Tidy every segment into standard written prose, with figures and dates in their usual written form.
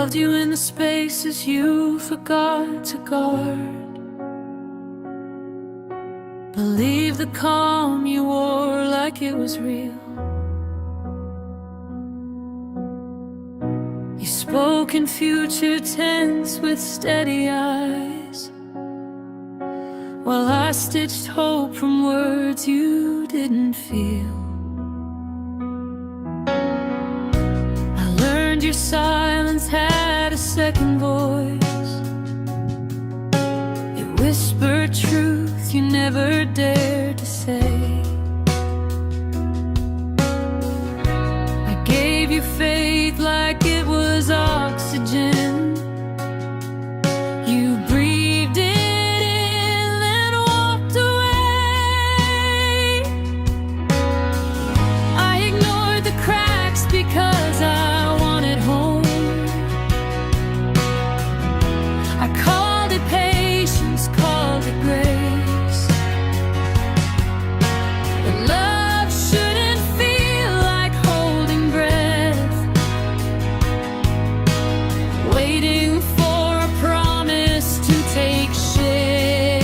loved you in the spaces you forgot to guard. Believe the calm you wore like it was real. You spoke in future tense with steady eyes, while I stitched hope from words you didn't feel. I learned your silence had a second voice. It whispered truth you never dared to say. I gave you faith like it was oxygen. You breathed it in, then walked away. I ignored the cracks because I wanted home. I called it patience, called it grace. But love shouldn't feel like holding breath, waiting for a promise to take shape.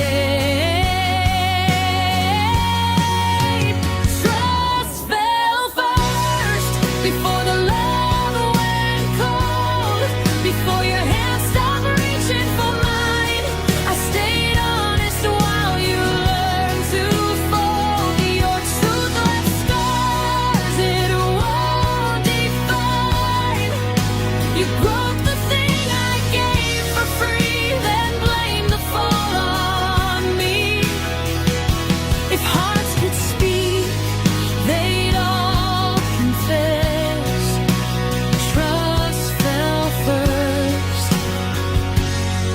Trust fell first before the love went cold, before your hands stopped reaching for mine. I stayed honest while you learned to fold. Your truth left scars it won't define. You broke the thing I gave for free, then blamed the fall on me. If hearts could speak, they'd all confess. Trust fell first,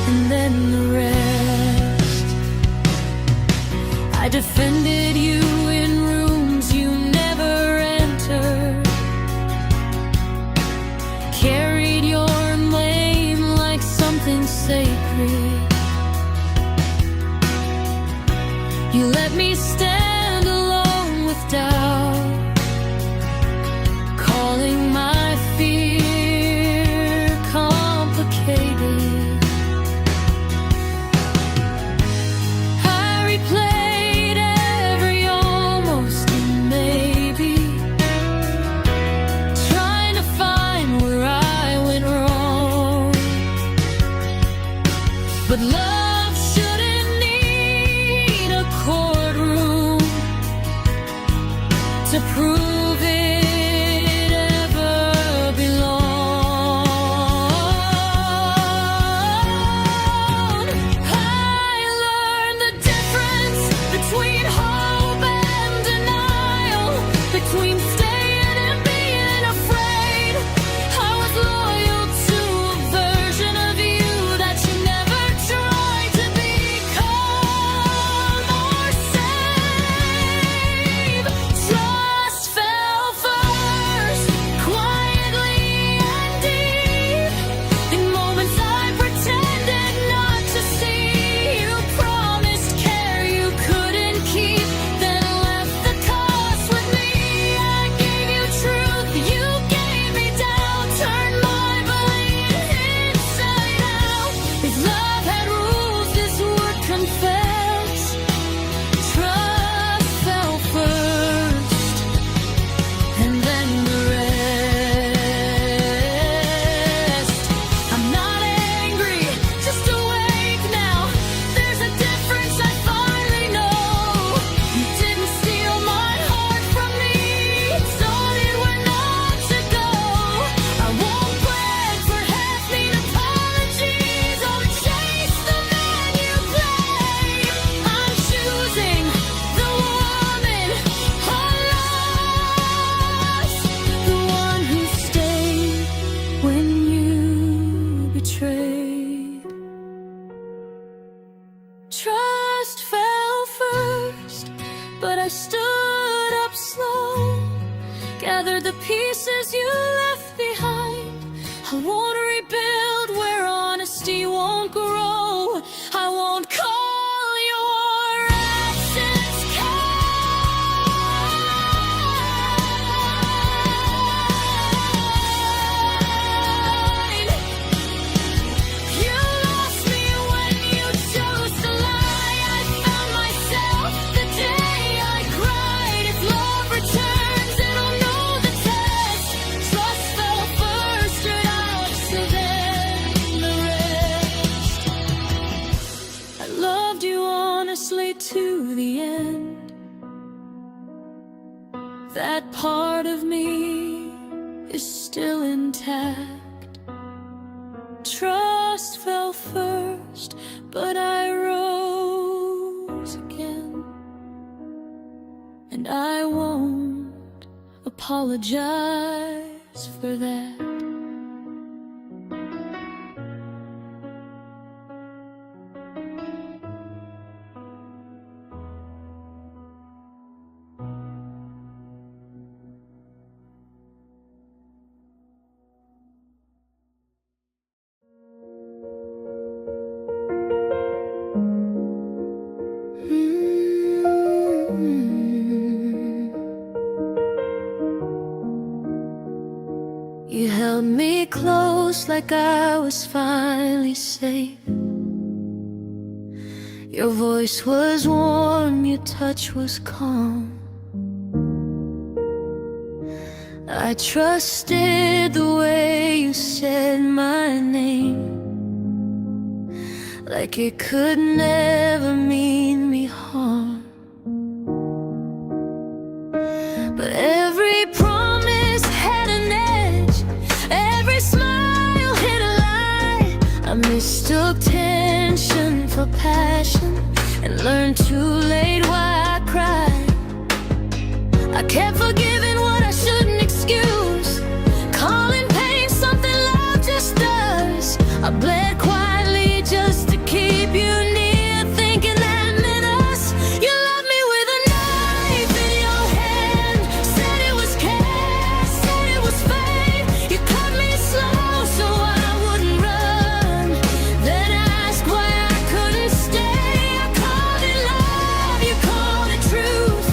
and then the rest. I defended you in rooms you never entered, carried your name like something sacred. You let me stand alone with doubt, calling my fear complicated. I replayed every almost and maybe, trying to find where I went wrong. But love shouldn't need a courtroom to prove it ever belonged. I learned the difference between hope and denial, between staying and being afraid. I was loyal to a version of you that you never tried to become or save. Trust fell first, quietly and deep. In moments I pretended not to see. You promised care you couldn't keep, then left the cost with me. I gave you truth, you gave me doubt, turned my belief inside out. If love had rules, this would confess. Trust fell first, and then the rest. I'm not angry, just awake now. There's a difference I finally know. You didn't steal my heart from me, told it where not to go. I won't beg for half-mean apologies or chase the man you play. I'm choosing the woman I lost, the one who stayed when you betrayed. Trust fell first, but I stood up slow, gathered the pieces you left behind. I won't rebuild where honesty won't grow. I won't call your actions kind. That part of me is still intact. Trust fell first, but I rose again. And I won't apologize for that. You held me close like I was finally safe. Your voice was warm, your touch was calm. I trusted the way you said my name, like it could never mean me harm. But every promise had an edge, every smile hid a lie. I mistook tension for passion and learned too late why I cried. I kept forgiving what I shouldn't excuse, calling pain something love just does. I bled quietly just to keep you near, thinking that meant us. You loved me with a knife in your hand, said it was care, said it was fate. You cut me slow so I wouldn't run, then asked why I couldn't stay. I called it love, you called it truth,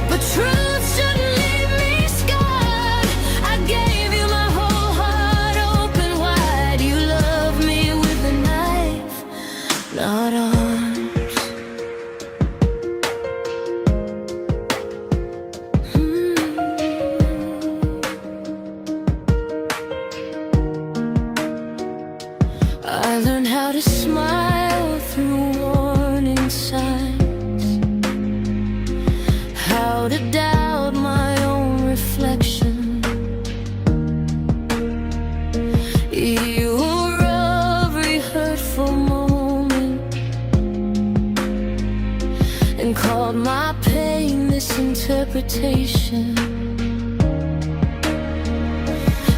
but truth shouldn't leave me scarred. I gave you my whole heart open wide. You love me with a knife, not arms. I learned how to smile through warning signs, how to doubt my own reflection. You were every hurtful moment and called my pain misinterpretation.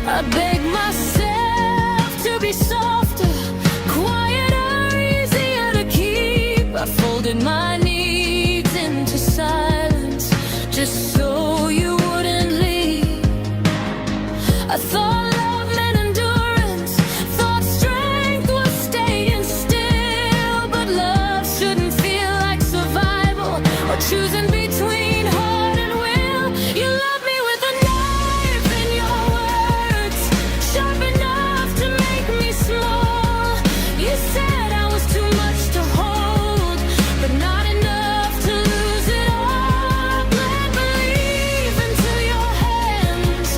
I begged myself to be softer, quieter, easier to keep. I folded my needs into silence just so you wouldn't leave. I thought love meant endurance, thought strength was staying still, but love shouldn't feel like survival or choosing between heart and will. You love me with a knife in your words, sharp enough to make me small. You said I was too much to hold, but not enough to lose it all. Let believe into your hands,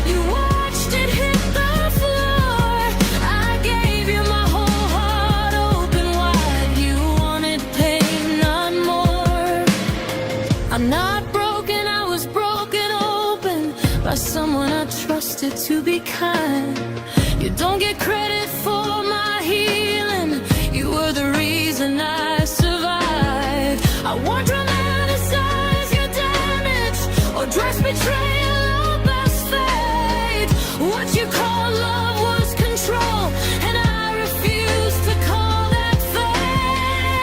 you watched it hit the floor. I gave you my whole heart open wide. You wanted pain, not more. I'm not broken, I was broken open by someone I trusted to be kind. You don't get credit for my healing, you were the reason I survived. I won't romanticize your damage or dress betrayal up as fate. What you call love was control, and I refuse to call that fate.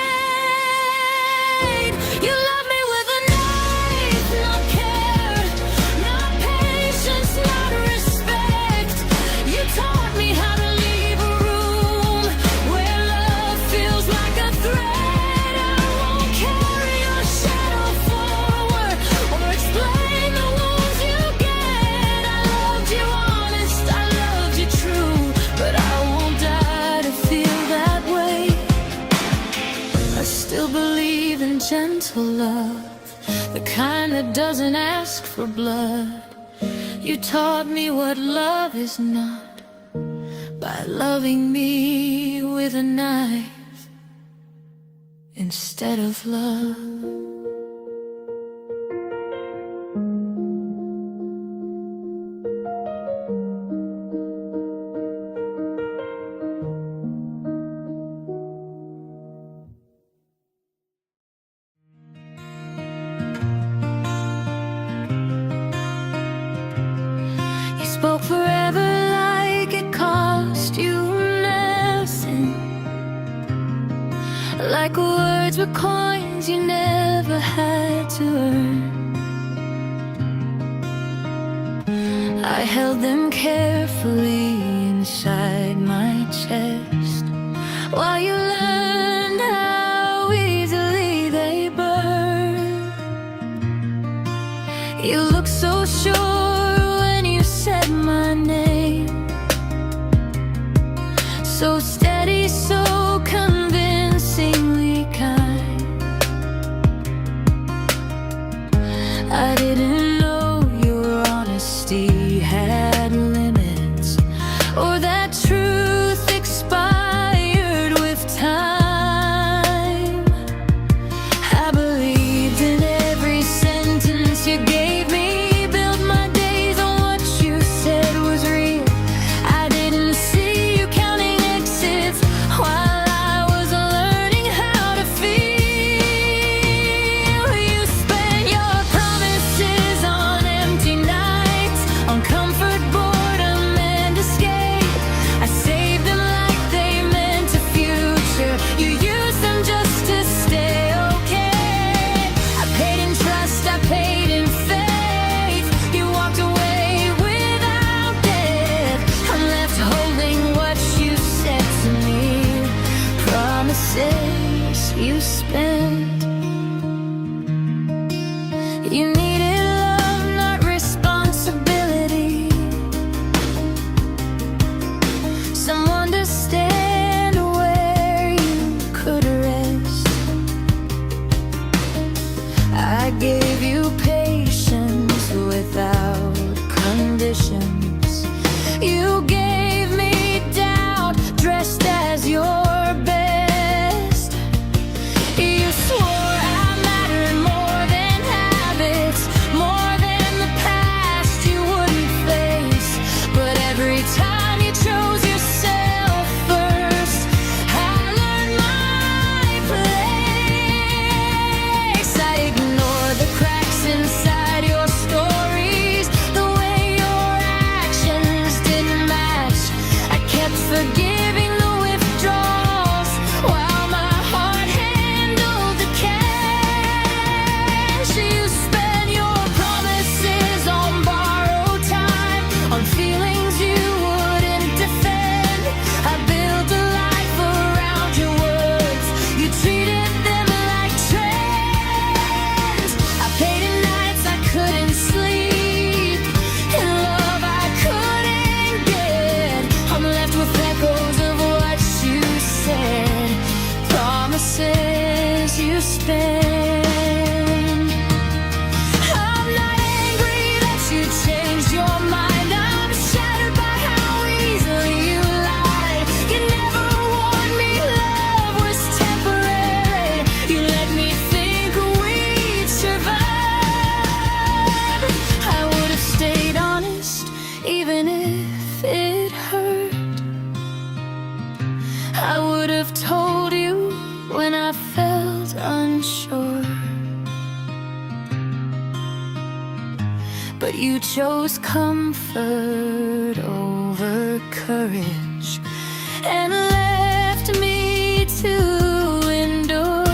You love me with a knife, not care, not patience, not respect. You taught me how to leave a room where love feels like a threat. I won't carry your shadow forward or explain the wounds you get. I loved you honest, I loved you true, but I won't die to feel that way. I still believe in gentle love, the kind that doesn't ask for blood. You taught me what love is not by loving me with a knife instead of love. like words were coins you never had to earn. I held them carefully inside my chest while you learned how easily they burn. You looked so sure when you said my name, so steady, so convincingly kind. I didn't know your honesty had limits, or that truth expired with time. I believed in every sentence you gave me, built my days on what you said was real. I didn't see you counting exits while I was learning how to feel. You spent your promises on empty nights, on comfort, boredom, and escape. I saved them like they meant a future. You used them just to stay okay. I paid in trust, I paid in faith. You walked away without death. I'm left holding what you said to me, promises you spent. You needed love, not responsibility. Someone to stand where you could rest. I gave you patience without conditions. You gave me doubt dressed as your best. You swore I mattered more than habits, more than the past you wouldn't face. But every time you chose yourself first, I learned my place. I ignored the cracks inside your stories, the way your actions didn't match. I kept forgiving the withdrawals while my heart handled the cash. You spent your promises on borrowed time, on feelings you wouldn't defend. I built a life around your words. You treated them like trends. I paid in nights I couldn't sleep, in love I couldn't get. I'm left with echoes of what you said, promises you spent. I'm not angry that you changed your mind. I'm shattered by how easily you lied. You never warned me love was temporary. You let me think we'd survive. I would have stayed honest even if it hurt. I would have told you when I felt unsure. But you chose comfort over courage and left me to endure.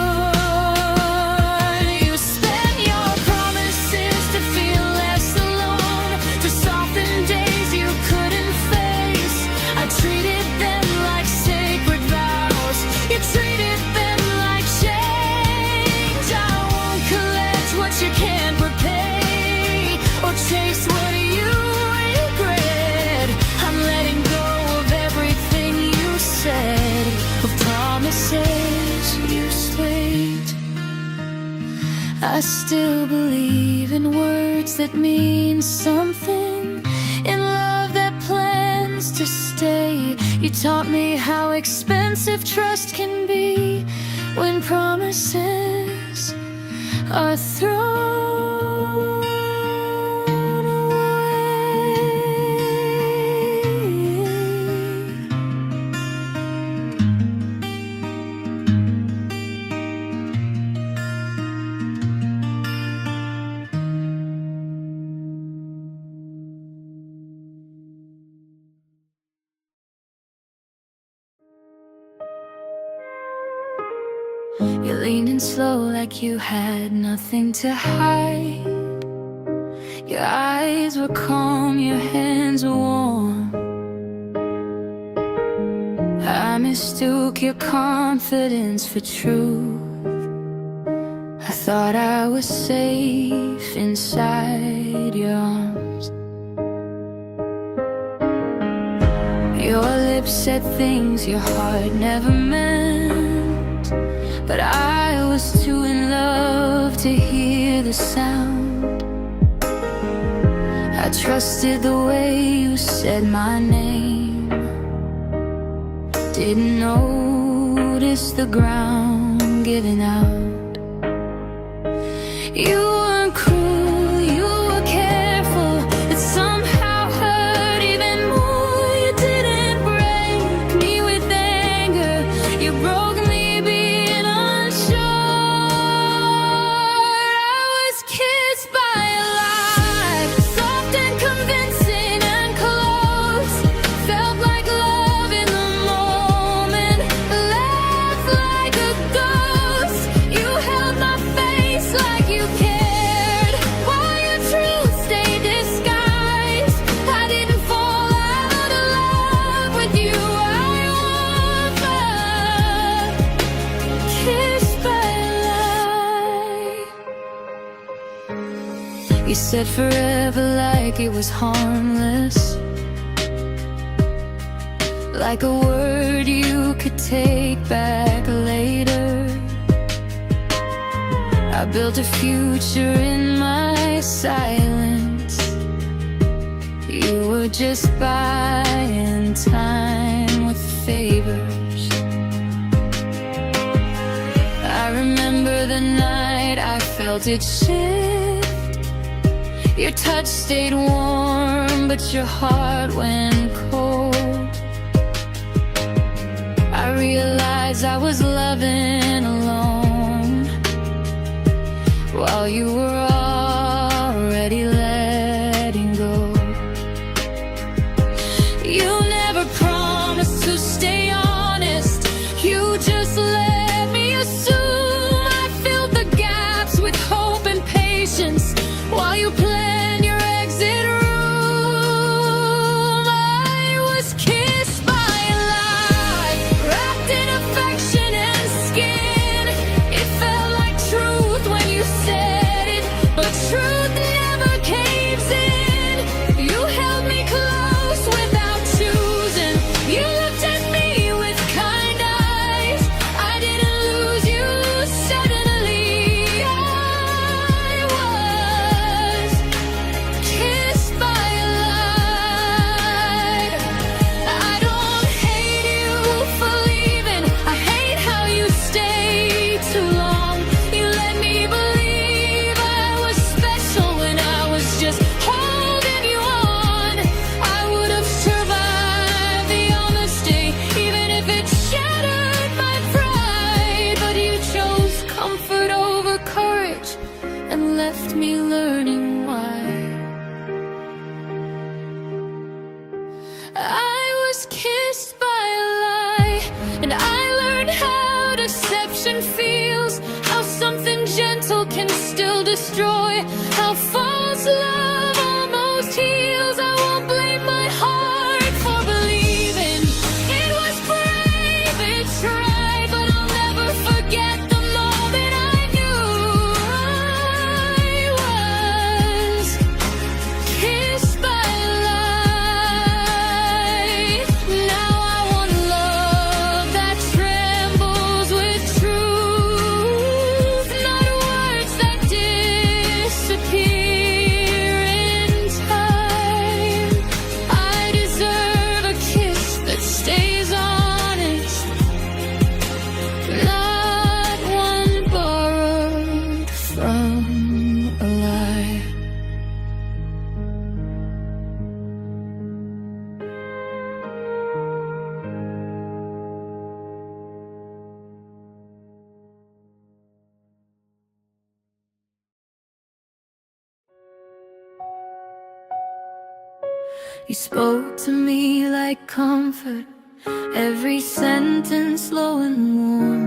You spent your promises to feel less alone, to soften days you couldn't face. I treated them like sacred vows. You treated them like change. I won't collect what you can't repay, or chase what you regret. I'm letting go of everything you said, of promises you slayed. I still believe in words that mean something, in love that plans to stay. You taught me how expensive trust can be when promises are thrown away. You leaned in slow like you had nothing to hide. Your eyes were calm, your hands were warm. I mistook your confidence for truth. I thought I was safe inside your arms. Your lips said things your heart never meant, but I was too in love to hear the sound. I trusted the way you said my name, didn't notice the ground giving out. You weren't cruel, you were careful. It somehow hurt even more. You didn't break me with anger, you broke me being unsure. I was kissed by a lie, soft and convincing and close. Felt like love in the moment, laughed like a ghost. You held my face like you cared, while your truth stayed disguised. I didn't fall out of love with you. I was kissed by a lie. You said forever like it was harmless, like a word you could take back later. I built a future in my silence. You were just buying time with favors. I remember the night I felt it shift. Your touch stayed warm, but your heart went cold. I realized I was loving alone, while you were already letting go. You never promised to stay honest, you just let me assume. I filled the gaps with hope and patience, while you planned your exit room. I was kissed by a lie, wrapped in affection and skin. It felt like truth when you said it, but truth never caves in. You held me close without choosing. You looked at me with kind eyes. I didn't lose you suddenly. I was kissed by a lie. I don't hate you for leaving, I hate how you stayed too long. You let me believe I was special when I was just holding you on. I would have survived the honesty, even if it shattered my pride. But you chose comfort over courage and left me learning why. I was kissed by a lie, and I learned how deception feels, how something gentle can still destroy, how false love almost heals. I won't blame my heart for believing it was brave, it tried, but I'll never forget the moment I knew I was kissed by a lie. Now I want love that trembles with truth, not words that disappear in time. I deserve a kiss that stays honest, not one borrowed from a lie. You spoke to me like comfort, every sentence slow and warm.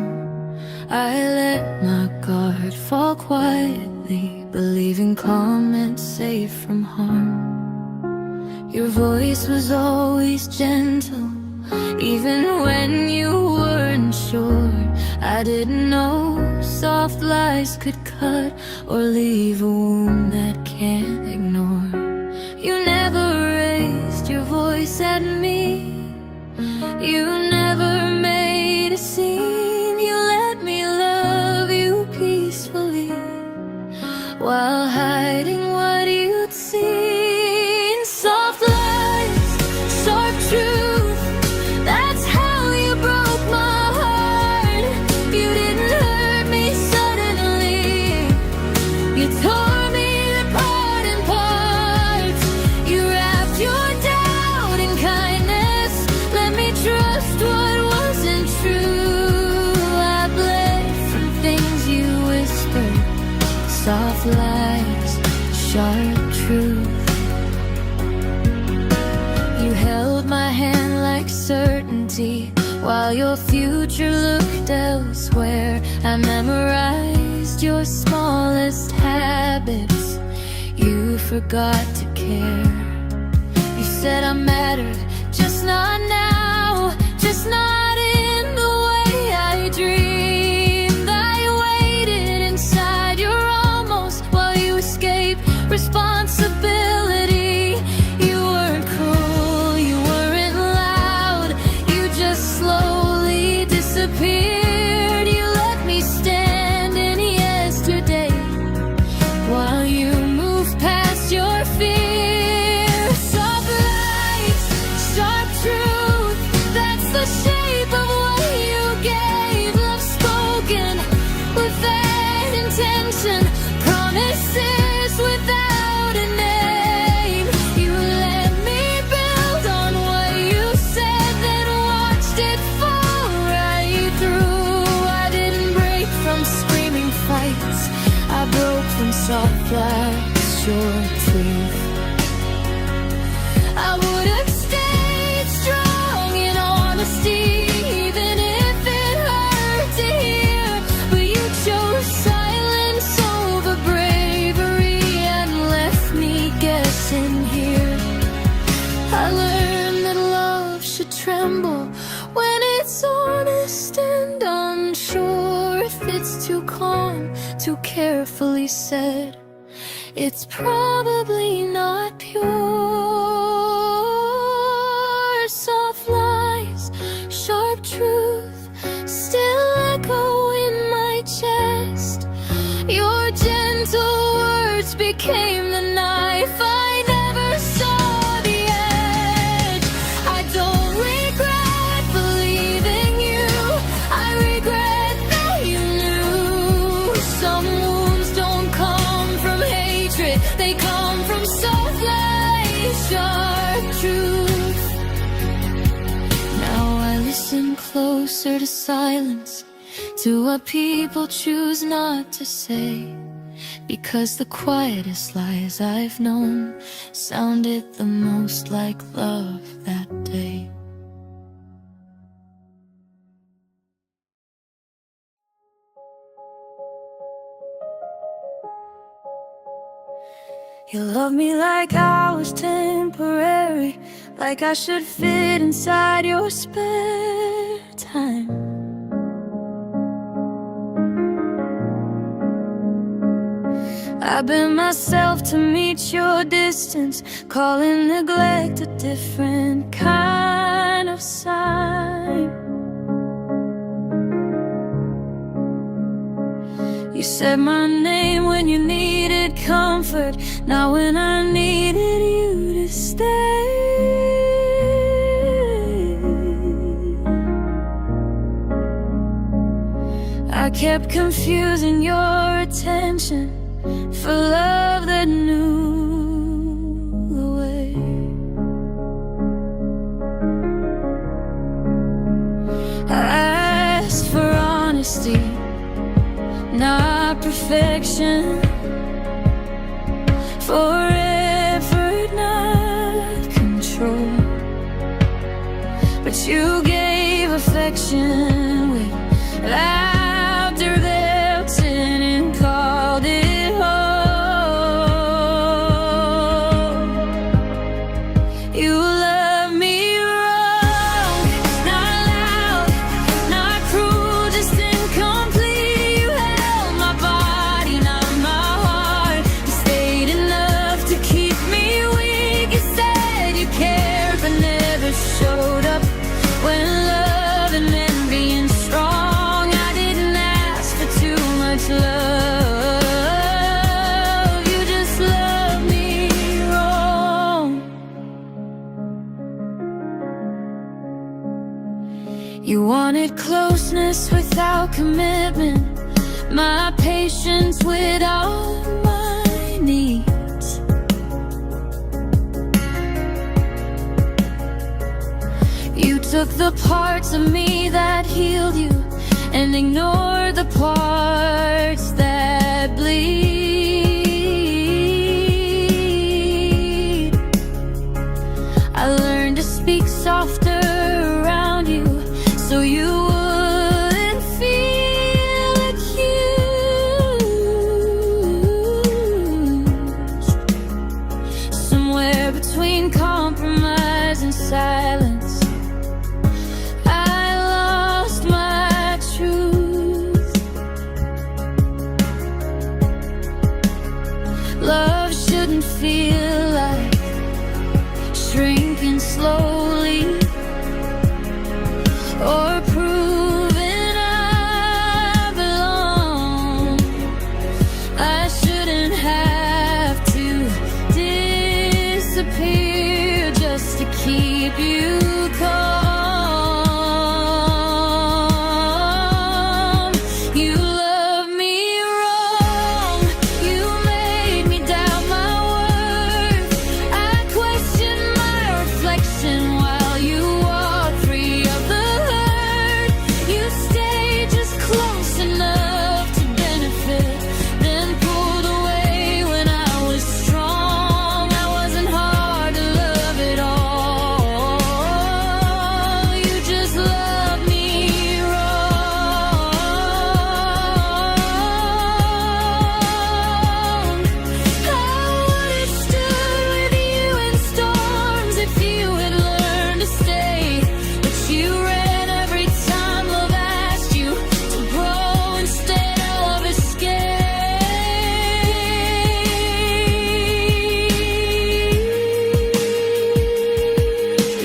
I let my guard fall quietly, believing calm meant safe from harm. Your voice was always gentle, even when you weren't sure. I didn't know soft lies could cut or leave a wound that can't ignore. You never raised your voice at me, you never made a scene. You let me love you peacefully while hiding what you'd seen. Soft lies, sharp truth, that's how you broke my heart. You didn't hurt me suddenly, you tore me apart in parts. You wrapped your doubt in kindness, let me trust what wasn't true. I bled from things you whispered, soft lies, sharp truth. You held my hand like certainty, while your future looked elsewhere. I memorized your smallest habits, you forgot to care. You said I mattered, just not now, just not in the way I dreamed. I waited inside your almost while you escaped responsibility. You weren't cruel, you weren't loud, you just slowly disappeared. You let me stand in yesterday while you moved past your fear. Soft lies, sharp truth, that's the shape of what you gave. Love spoken with that intention, promises without a name. You let me build on what you said, then watched it fall right through. I didn't break from screaming fights, I broke from soft lies, short truth. I would have stayed strong in honesty, even if it hurt to hear. But you chose silence over bravery and left me guessing here. I learned that love should tremble when it's honest and unsure. If it's too calm, too carefully said, it's probably not pure. Soft lies, sharp truth, still echo in my chest. Your gentle words became the knife, I never saw the edge. I don't regret believing you, I regret that you knew. Some wounds don't come from hatred, they come from soft lies, sharp truth. Now I listen closer to silence, to what people choose not to say, because the quietest lies I've known sounded the most like love that day. You love me like I was temporary, like I should fit inside your spare time. I bent myself to meet your distance, calling neglect a different kind of sign. You said my name when you needed comfort, not when I needed you to stay. I kept confusing your attention for love that knew the way. I asked for honesty, not perfection, for effort, not control. But you gave affection without closeness without commitment, my patience without my needs. You took the parts of me that healed you and ignored the parts that bleed. I learned to speak softer around you so you wouldn't feel accused. Somewhere between compromise and silence, I lost my truth. Love shouldn't feel like shrinking slowly or proving I belong. I shouldn't have to disappear just to keep you calm. You love me wrong, you made me doubt my worth. I question my reflection while you walk free of the hurt. You stayed just close enough to benefit, then pulled away when I was strong. I wasn't hard to love at all. You just loved me wrong. I would have stood with you in storms if you had learned to stay, but you ran every time love asked you to grow instead of escape.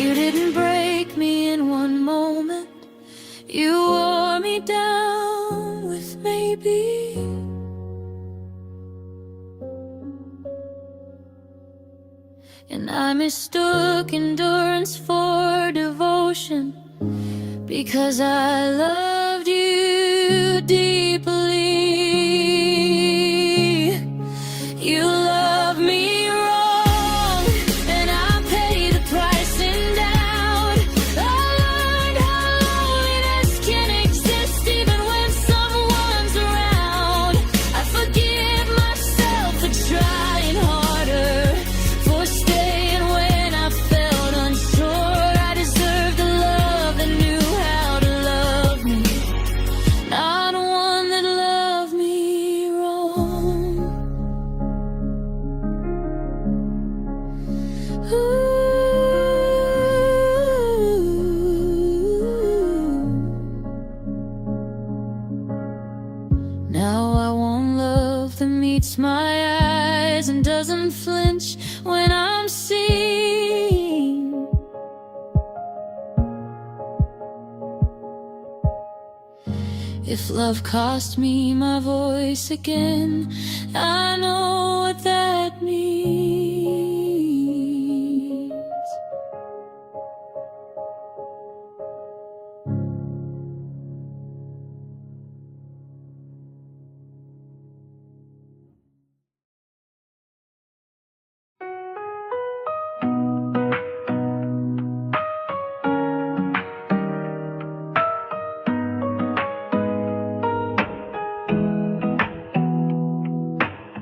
You didn't break me in one moment, you wore me down with maybe. And I mistook endurance for devotion because I loved you deeply. You love me wrong, and I paid the price in doubt. I learned how loneliness can exist even when someone's around. I forgive myself for trying harder, for staying when I felt unsure. I deserved a love that knew how to love me, not one that loved me wrong. Now I want love that meets my eyes and doesn't flinch when I'm seen. If love cost me my voice again, I know what that means.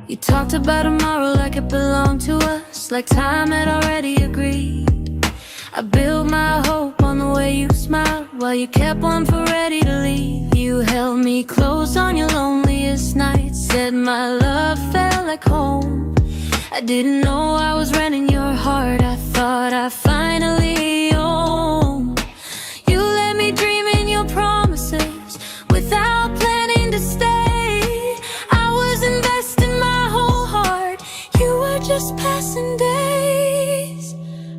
You talked about tomorrow like it belonged to us, like time had already agreed. I built my hope on the way you smiled while you kept one for ready to leave. You held me close on your loneliest nights, said my love felt like home. I didn't know I was renting your heart, I thought I finally owned. You let me dream in your promises without planning to stay. I was investing my whole heart, you were just passing days.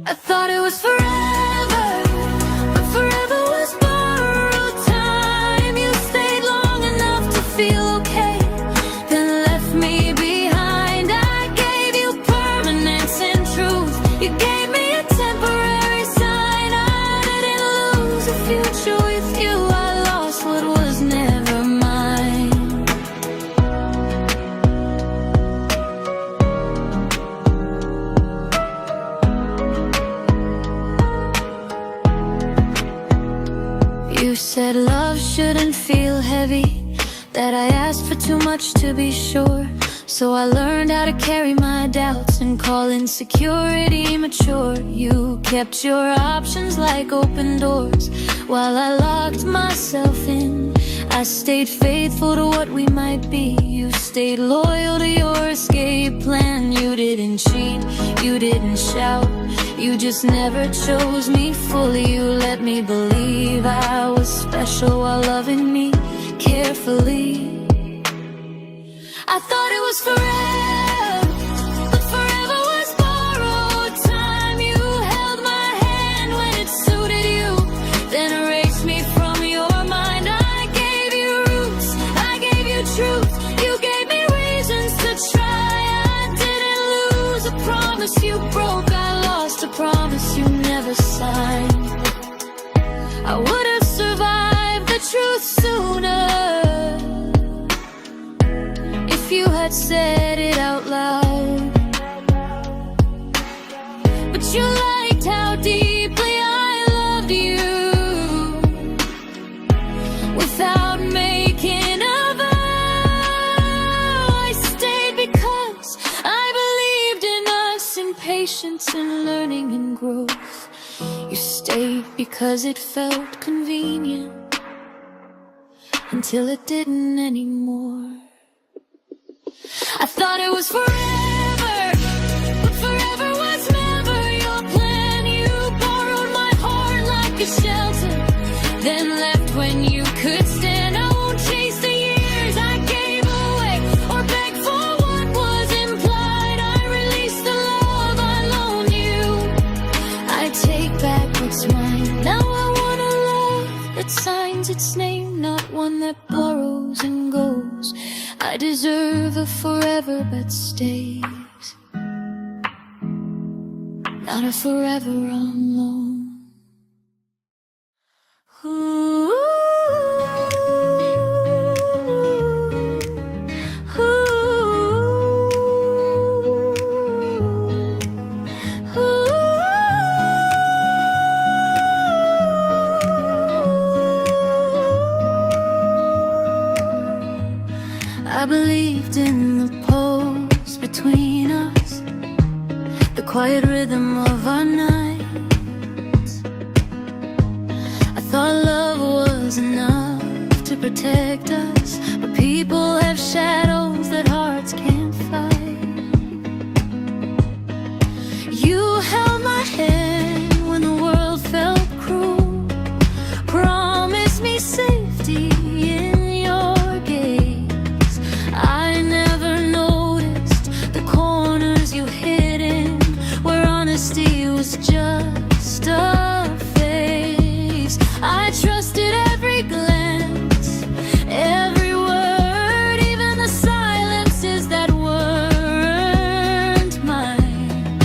I thought it was forever, but forever was borrowed time. You stayed long enough to feel okay, then left me behind. I gave you permanence and truth. didn't feel heavy, that I asked for too much to be sure. So I learned how to carry my doubts and call insecurity mature. You kept your options like open doors while I locked myself in. I stayed faithful to what we might be. You stayed loyal to your escape plan. You didn't cheat, you didn't shout, you just never chose me fully. You let me believe I was special while loving me carefully. I thought it was forever, but forever was borrowed time. You held my hand when it suited you, then erased me from your mind. I gave you roots, I gave you truth, you gave me reasons to try. I didn't lose a promise you broke, I lost a promise you never signed. I would have survived the truth sooner if you had said it out loud. But you liked how deeply I loved you without making a vow. I stayed because I believed in us, in patience and learning and growth. You stayed because it felt convenient until it didn't anymore. I thought it was forever, but forever was never your plan. You borrowed my heart like a shelter, then left when you could stand. I won't chase the years I gave away or beg for what was implied. I released the love I loaned you, I take back what's mine. Now I want a love that signs its name, not one that borrows and goes. I deserve a forever but stays, not a forever alone. Ooh, ooh, ooh. I believed in the pose between us, the quiet rhythm of our nights. I thought love was enough to protect us, but people have shadows that hearts can't fight. You held my hand when the world felt cruel, promised me safety in your gaze. I never noticed the corners you hid in, where honesty was just a phase. I trusted every glance, every word, even the silences that weren't mine.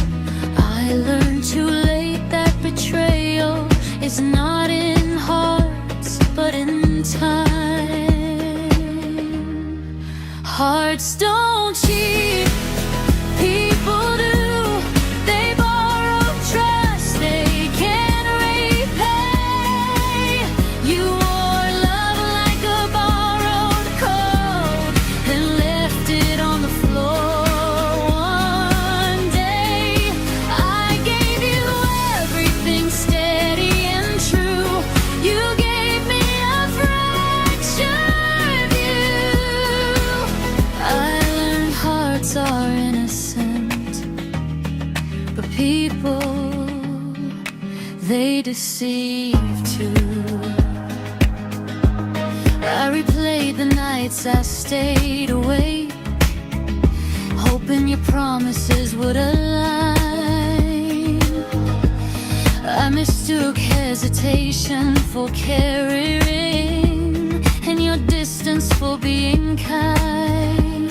I learned too late that betrayal is not in hearts, but in time. Hearts don't cheat, people do. They borrow trust they can't repay. You wore love like a borrowed coat, then left it on the floor one day. I gave you everything steady and true. You gave me a fractured view. I learned hearts are innocent, but people, they deceive too. I replayed the nights I stayed awake, hoping your promises would align. I mistook hesitation for caring, and your distance for being kind.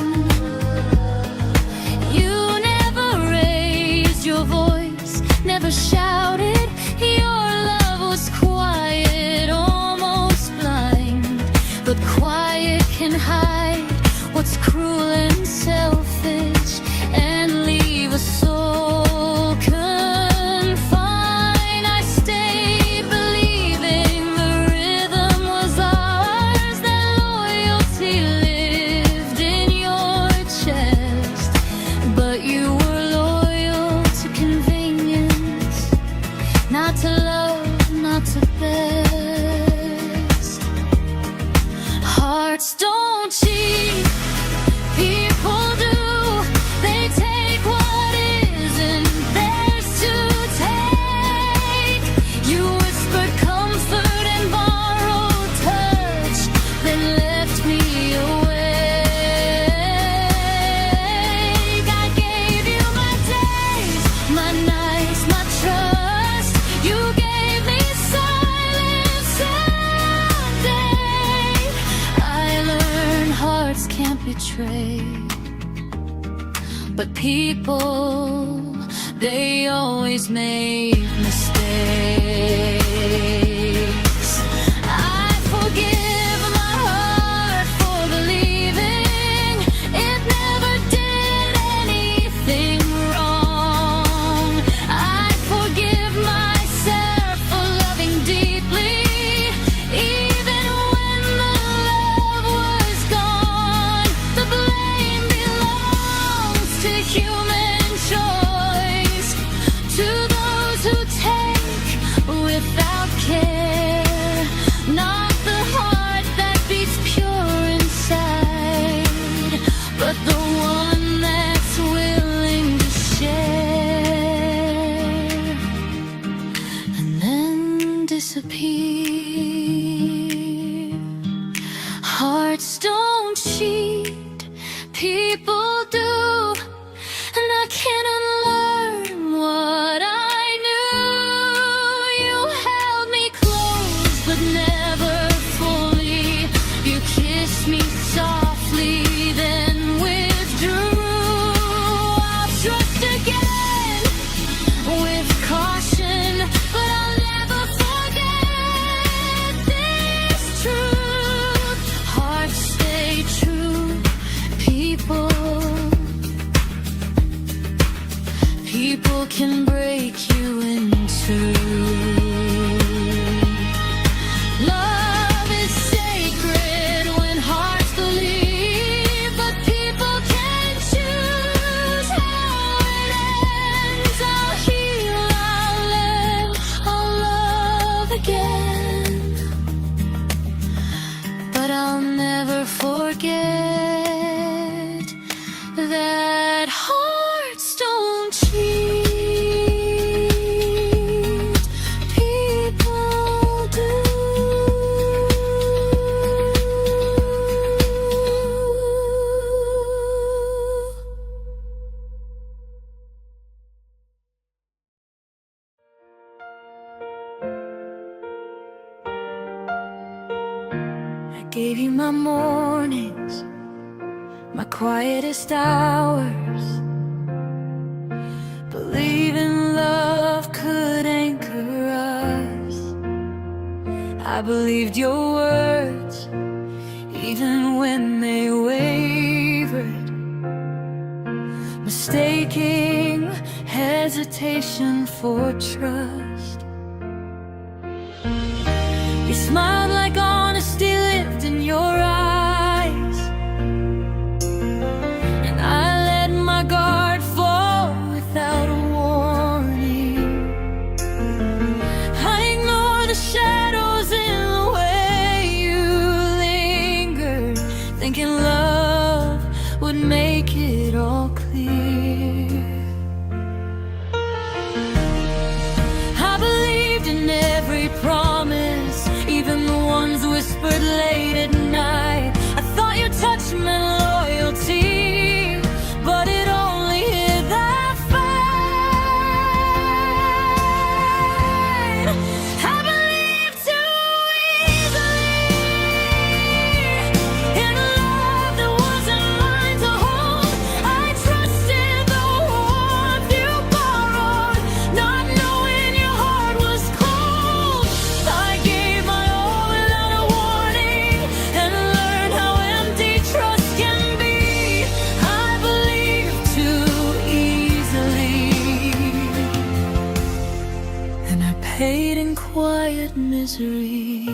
You never raised your voice, never shouted. Your love was quiet, almost blind. But quiet can hide what's cruel and selfish, and leave a soul confined. I stayed believing the rhythm was ours, betrayed. But people, they always make mistakes. I forgive my heart for believing it never did anything wrong. I forgive myself for loving deeply, even when the love was gone. The blame belongs to human choice, to those who take without care, not the heart that beats pure inside, but the one that's willing to share and then disappear. Hearts don't cheat, people do, and I can't unlearn what I knew. You held me close, but never fully. You kissed me softly, then withdrew. I'll trust again with caution, but I'll never forget this truth. Hearts stay true, people can break you in two. Love is sacred when hearts believe, but people can choose how it ends. I'll heal, I'll live, I'll love again, but I'll never forget that hearts don't cheat, people do. I gave you my mornings, my quietest hours, believing love could anchor us. I believed your words, even when they wavered, mistaking hesitation for trust. You smiled like honesty lived in your eyes, and I let my guard fall without a warning. I ignored the shadows in the way you lingered, thinking love would make it all clear. I believed in every promise, even the ones whispered late at night. I thought your touch meant loyalty, but it only hid that fight. I believed too easily in a love that wasn't mine to hold. I trusted the warmth you borrowed, not knowing your heart was cold. I gave my all without a warning, and learned how empty trust can be. I believed too easily, and I paid in quiet misery.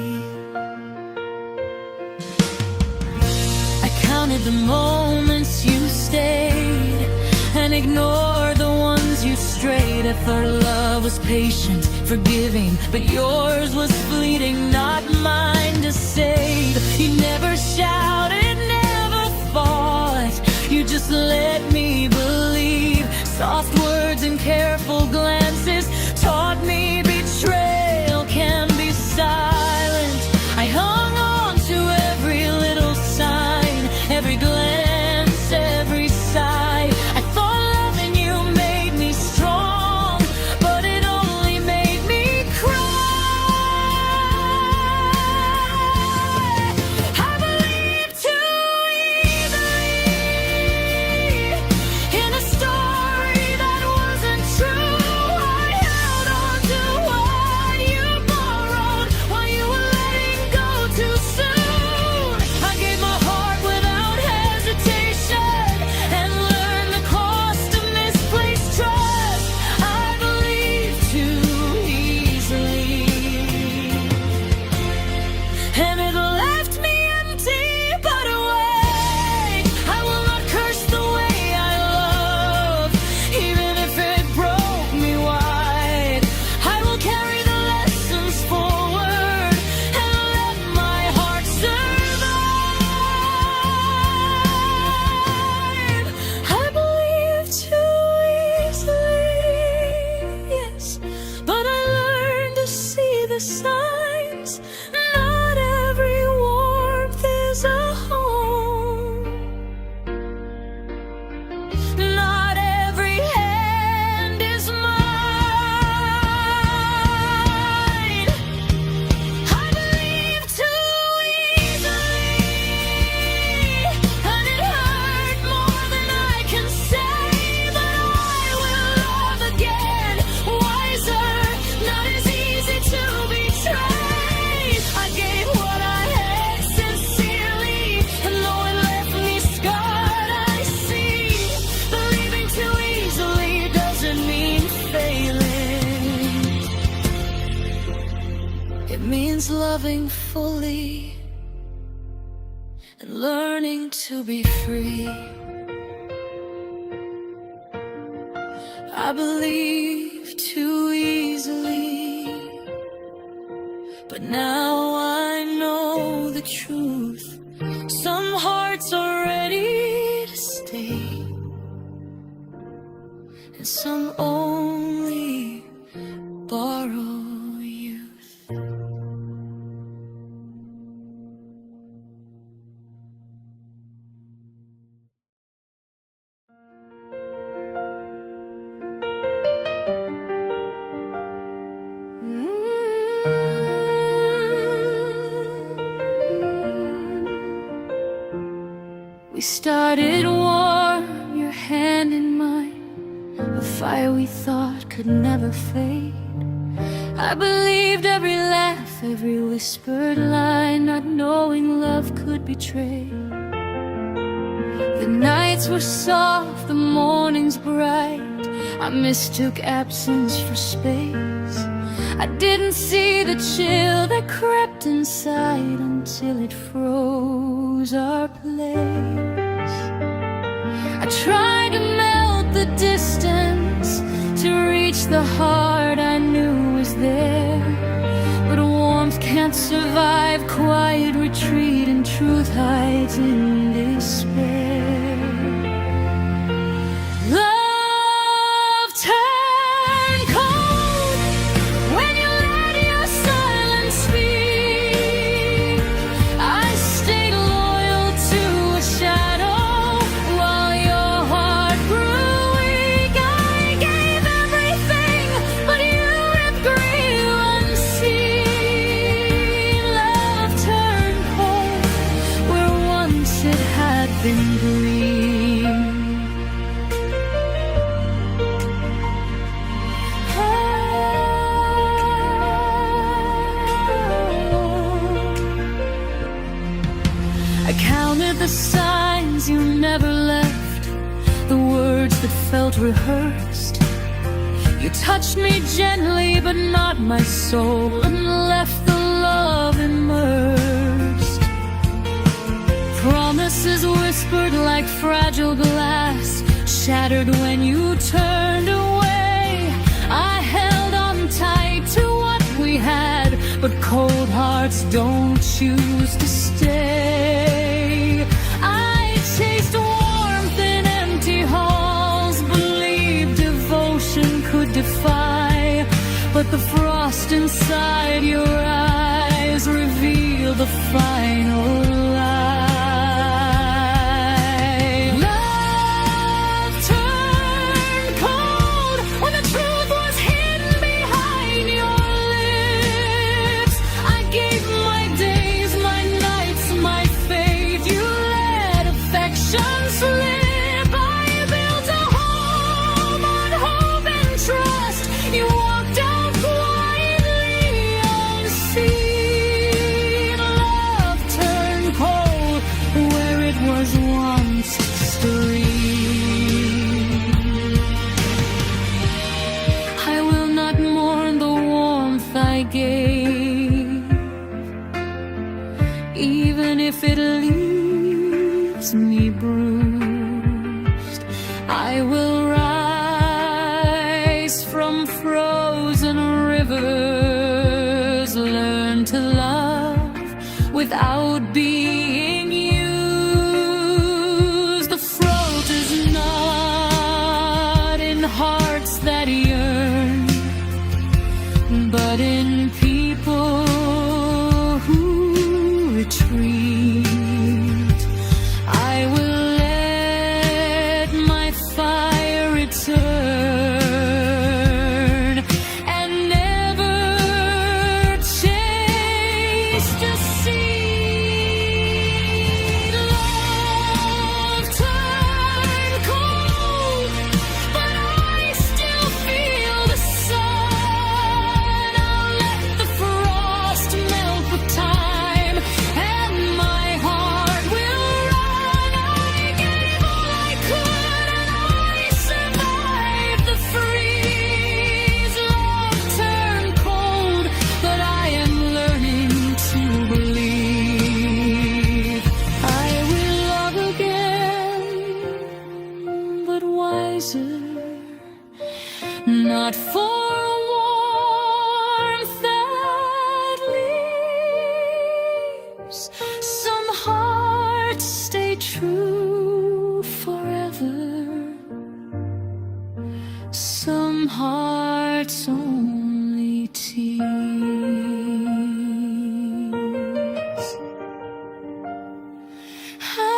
I counted the moments you stayed and ignored the ones you strayed. I thought love was patient, forgiving, but yours was fleeting, not mine to save. You never shouted, never fought, you just let me believe. Soft words and careful glances taught me betrayal can be silent. I hung on to every little sign, every glance, every sigh. I thought loving you made me strong, but it only made me cry. loving fully and learning to be free. I believe too easily, but now I know the truth. Some hearts are ready to stay, and some only borrow youth. We started warm, your hand in mine, a fire we thought could never fade. I believed every laugh, every whispered line, not knowing love could betray. The nights were soft, the mornings bright, I mistook absence for space. I didn't see the chill that crept inside until it froze our place. I tried to melt the distance to reach the heart I knew was there, but warmth can't survive quiet retreat, and truth hides in despair. Love turned cold when you let your silence speak. I stayed loyal to a shadow while your heart grew weak. I gave everything, but you ripped grief unseen. Love turned cold where once it had been green. I counted the signs you never left, the words that felt rehearsed. You touched me gently, but not my soul, and left the love immersed. Promises whispered like fragile glass, shattered when you turned away. I held on tight to what we had, but cold hearts don't choose to stay. I chased warmth in empty halls, believed devotion could defy, but the frost inside your eyes revealed the final lie. Love turned cold when the truth was hidden behind your lips. I gave my days, my nights, my faith. You let affection slip. I built a home on hope and trust. You walked out quietly unseen. Love turned cold where it was once serene. I will not mourn the warmth I gave, even if it leaves me bruised. I will rise from frozen rivers, learn to love without being used. The fault is not in hearts that yearn, but in people who retreat. I will let my fire return and never chase deceit. I